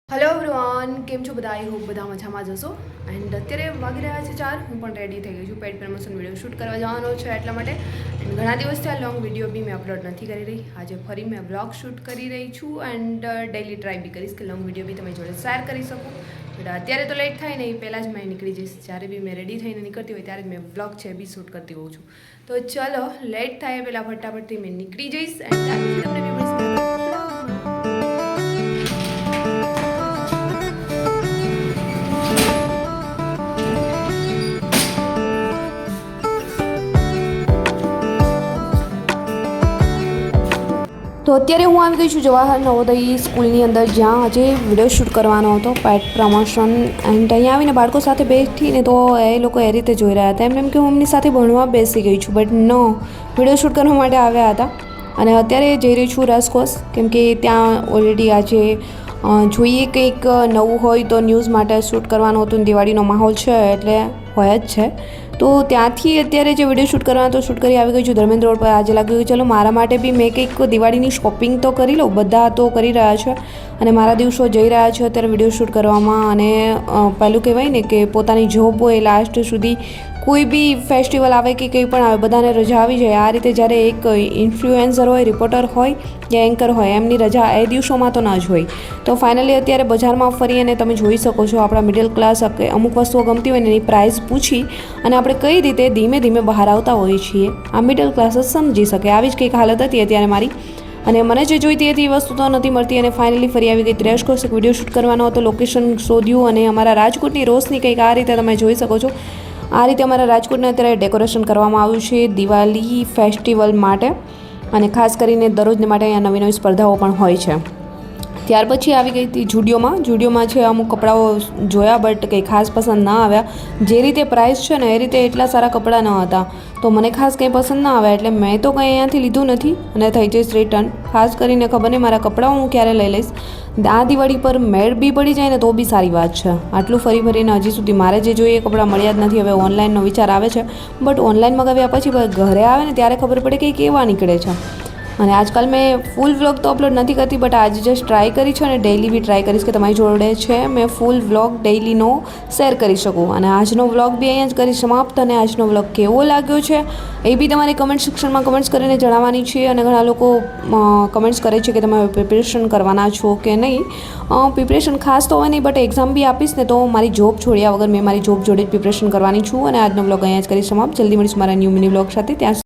hello everyone केम छो बधा I hope बधा मजामां ज हशो एंड अत्यारे वागी रह्या छे 4 हूँ पण रेडी थई गई छुं पेड प्रमोशन विडियो शूट करवा जवानो छे એટલા માટે एंड घणा दिवसथी आ लॉन्ग विडियो बी मैं अपलोड नहीं करी रही आज फरी मैं व्लॉग शूट करी रही छूँ एंड डेली ट्राय बी करीश कि लॉन्ग विडियो बी तमारी जोड़े शेर करी सकूँ बट अत्यारे तो लेट थाय नहीं पहला ज मैं निकली जईश ज्यारे बी मैं रेडी थईने निकळती होय त्यारे मैं व्लॉग छे बी शूट करती होऊं छूं तो चलो लेट थाय पहला फटाफट थी मैं निकली जईश एंड त्यारपछी तमने बी મળીશ तो अत्यारे हूँ आई गई छूँ जवाहर नवोदय स्कूलनी अंदर ज्याँ आज विडियो शूट करवानो हतो पेड प्रमोशन एंड अहीं आवीने बाळको साथे बेठीने तो ए लोको ए रीते जोई रह्या हता एम के हूँ एमनी साथे भणवा बेसी गई छूँ बट नो विडियो शूट करवा माटे आव्या हता अने अत्यारे जई रही छूँ राजकोट केम के त्यां ऑलरेडी आजे જોઈએ કંઈક નવું હોય તો ન્યૂઝ માટે શૂટ કરવાનું હતું દિવાળીનો માહોલ છે એટલે હોય જ છે તો ત્યાંથી અત્યારે જે વિડીયો શૂટ કરવાનો તો શૂટ કરી આવી ગઈ છું ધર્મેન્દ્ર રોડ પર આજે લાગ્યું ચલો મારા માટે બી મેં કંઈક દિવાળીની શોપિંગ તો કરી લઉં બધા તો કરી રહ્યા છે અને મારા દિવસો જઈ રહ્યા છે અત્યારે વિડીયો શૂટ કરવામાં અને પહેલું કહેવાય ને કે પોતાની જોબ હોય લાસ્ટ સુધી कोई भी फेस्टिवल आवे कि कई पण आवे बधाने रजा आवी जाए आ रीते ज्यारे एक इन्फ्लुएंसर होय रिपोर्टर होय या एंकर होय एमनी रजा ए दिवसोमां तो न ज होय तो फाइनली अत्यारे बजारमां फरी अने तमे जोई शको छो आपणा मिडल क्लास अमुक वस्तुओ गमती होय एनी प्राइस पूछी अने आपणे कई रीते धीमे धीमे बहार आवता होईए छीए आ मिडल क्लास ज समजी शके आवी ज कंईक हालत हती अत्यारे मारी અને મને જે જોઈતી હતી એ વસ્તુ તો નથી મળતી અને ફાઇનલી ફરી આવી ગઈ ત્રેસકોસ એક વિડીયો શૂટ કરવાનો હતો લોકેશન શોધ્યું અને અમારા રાજકોટની રોશની કંઈક આ રીતે તમે જોઈ શકો છો આ રીતે અમારા રાજકોટને અત્યારે ડેકોરેશન કરવામાં આવ્યું છે દિવાળી ફેસ્ટિવલ માટે અને ખાસ કરીને દરરોજને માટે અહીંયા નવી નવી સ્પર્ધાઓ પણ હોય છે ત્યાર પછી આવી ગઈ હતી જુડિયોમાં છે અમુક કપડાઓ જોયા બટ કંઈ ખાસ પસંદ ના આવ્યા જે રીતે પ્રાઇસ છે ને એ રીતે એટલા સારા કપડાં ન હતા તો મને ખાસ કંઈ પસંદ ના આવ્યા એટલે મેં તો કંઈ અહીંયાથી લીધું નથી અને થઈ જઈશ રિટર્ન ખાસ કરીને ખબર નહીં મારા કપડાં હું ક્યારે લઈ લઈશ આ દિવાળી પર મેળ બી પડી જાય ને તો બી સારી વાત છે આટલું ફરી ફરીને હજી સુધી મારે જે જોઈએ એ કપડાં મળ્યા જ નથી હવે ઓનલાઈનનો વિચાર આવે છે બટ ઓનલાઈન મગાવ્યા પછી ઘરે આવે ને ત્યારે ખબર પડે કે કેવા નીકળે છે અને આજકાલ મેં ફૂલ વ્લોગ તો અપલોડ નથી કરતી બટ આજે જસ્ટ ટ્રાય કરી છે અને ડેઇલી બી ટ્રાય કરીશ કે તમારી જોડે છે મેં ફૂલ વ્લોગ ડેઇલીનો શેર કરી શકું અને આજનો વ્લોગ બી અહીંયા જ કરી સમાપ્ત અને આજનો વ્લોગ કેવો લાગ્યો છે એ બી તમારે કમેન્ટ સેક્શનમાં કમેન્ટ્સ કરીને જણાવવાની છે અને ઘણા લોકો કમેન્ટ્સ કરે છે કે તમે પ્રિપેરેશન કરવાના છો કે નહીં પ્રિપેરેશન ખાસ તો હોય નહીં બટ એક્ઝામ બી આપીશ ને તો મારી જોબ છોડ્યા વગર મેં મારી જોબ જોડે જ પ્રિપેરેશન કરવાની છું અને આજનો વ્લોગ અહીંયા જ કરી સમાપ્ત જલ્દી મળીશું મારા ન્યૂ મિની વ્લોગ સાથે ત્યાં